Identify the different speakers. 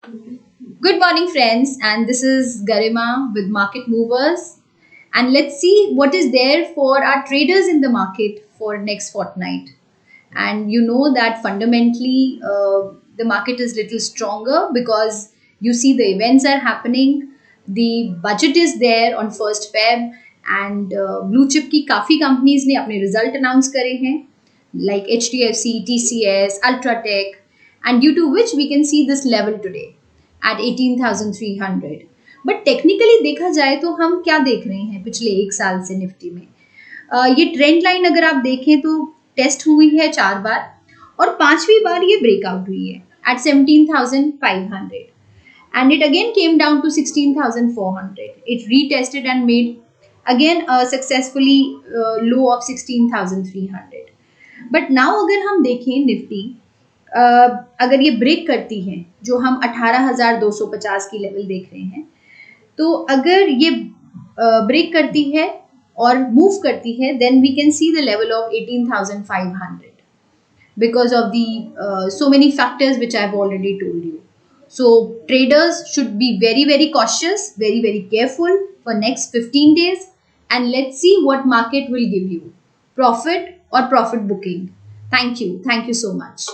Speaker 1: Good morning, friends, and this is Garima with Market Movers. And let's see what is there for our traders in the market for next fortnight. And you know that fundamentally the market is little stronger because you see the events are happening, the budget is there on 1st Feb, and blue chip की काफ़ी companies ने अपने result announce करे हैं like HDFC, TCS, Ultratech, and due to which we can see this level today at 18,300. But technically देखा जाए तो हम क्या देख रहे हैं पिछले एक साल से निफ्टी में ये ट्रेंड लाइन अगर आप देखें तो टेस्ट हुई है 4 बार और 5वीं बार ये ब्रेकआउट हुई है at 17,500 and it again came down to 16,400. It retested and made again a successfully low of 16,300. But now अगर हम देखें निफ्टी अगर ये ब्रेक करती है जो हम 18,250 की लेवल देख रहे हैं तो अगर ये ब्रेक करती है और मूव करती है then we can see the level of 18,500 because of the so many factors which I've already told you. So traders should be very cautious, very careful for next 15 days, and let's see what market will give you, profit or profit booking. Thank you so much.